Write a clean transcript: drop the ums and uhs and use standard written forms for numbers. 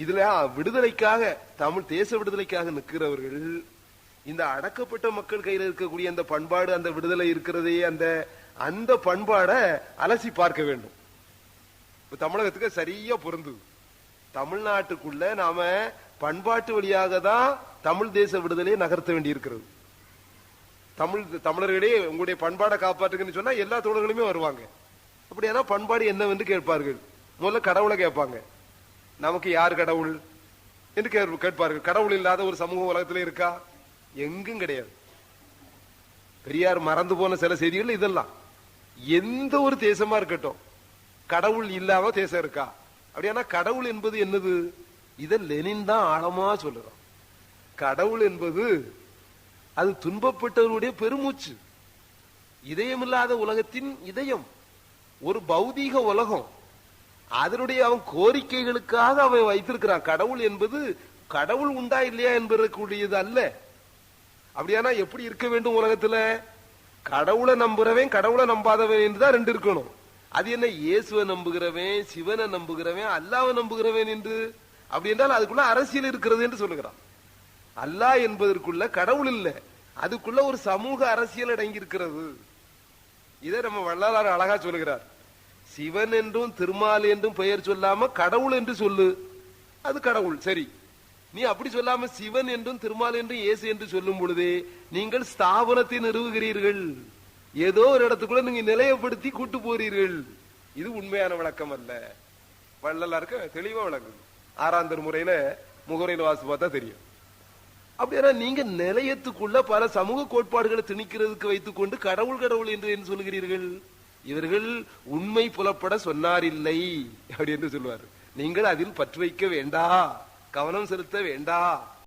இதுல விடுதலைக்காக, தமிழ் தேச விடுதலைக்காக நிற்கிறவர்கள் இந்த அடக்கப்பட்ட மக்கள் கையில் இருக்கக்கூடிய அந்த பண்பாடு, அந்த விடுதலை இருக்கிறதே, அந்த பண்பாட அலசி பார்க்க வேண்டும். இப்ப தமிழகத்துக்கு சரியா பொருந்துது. தமிழ்நாட்டுக்குள்ள நாம பண்பாட்டு வழியாக தான் தமிழ் தேச விடுதலையை நகர்த்த வேண்டி இருக்கிறது. தமிழர்களே உங்களுடைய பண்பாடை காப்பாற்றுங்கன்னு சொன்னா எல்லா தோழர்களுமே வருவாங்க. அப்படியானா பண்பாடு என்னவென்று கேட்பார்கள். முதல்ல கடவுளை கேட்பாங்க. நமக்கு யார் கடவுள் என்று கேட்பார்கள். கடவுள் இல்லாத ஒரு சமூக உலகத்தில் இருக்கா? எங்கும் கிடையாது. பெரியார் மறந்து போன சில செய்திகள் இதெல்லாம். எந்த ஒரு தேசமா இருக்கட்டும், கடவுள் இல்லாம தேசம் இருக்கா? அப்படியானா கடவுள் என்பது என்னது? இத லெனின் தான் ஆழமா சொல்லுறான். கடவுள் என்பது அது துன்பப்பட்டவருடைய பெருமூச்சு, இதயமில்லாத உலகத்தின் இதயம், ஒரு பௌதீக உலகம். அதனுடைய அவன் கோரிக்கைகளுக்காக அவன் வைத்திருக்கிறான். கடவுள் என்பது கடவுள் உண்டா இல்லையா என்பதற்குரியது அல்ல. அப்படியானா எப்படி இருக்க வேண்டும் உலகத்துல? கடவுளை நம்புறவன், கடவுளை நம்பாதவன் என்றுதான் ரெண்டு இருக்கணும். அது என்ன, இயேசுவை நம்புகிறவன், சிவனை நம்புகிறவன், அல்லாவை நம்புகிறவன் என்று? அப்படி என்றால் அதுக்குள்ள அரசியல் இருக்கிறது என்று சொல்லுகிறான். அல்லாஹ் என்பதற்குள்ள கடவுள் இல்ல, அதுக்குள்ள ஒரு சமூக அரசியல் அடங்கி இருக்கிறது. இதை நம்ம வள்ளலார் அழகா சொல்லுகிறார். சிவன் என்றும் திருமால் என்றும் பெயர் சொல்லாம கடவுள் என்று சொல்லு, அது கடவுள். சரி, நீ அப்படி சொல்லாம சிவன் என்றும் திருமால் என்றும் இயேசு என்று சொல்லும் பொழுதே நீங்கள் ஸ்தாபனத்தை நிறுவுகிறீர்கள். ஏதோ ஒரு இடத்துக்குள்ள நீங்க நிலையப்படுத்தி கூட்டு போறீர்கள். இது உண்மையான விளக்கம் அல்ல. வள்ளலாருக்கு தெளிவா விளக்குது. 6ஆம் திருமுறையில முகரையில் வாசி பார்த்தா தெரியும். அப்படின்னா நீங்க நிலையத்துக்குள்ள பல சமூக கோட்பாடுகளை திணிக்கிறதுக்கு வைத்துக் கொண்டு கடவுள் கடவுள் என்று சொல்லுகிறீர்கள். இவர்கள் உண்மை புலப்பட சொன்னாரில்லை அப்படி என்று சொல்லுவார். நீங்கள் அதில் பற்று வைக்க வேண்டா, கவனம் செலுத்த வேண்டா.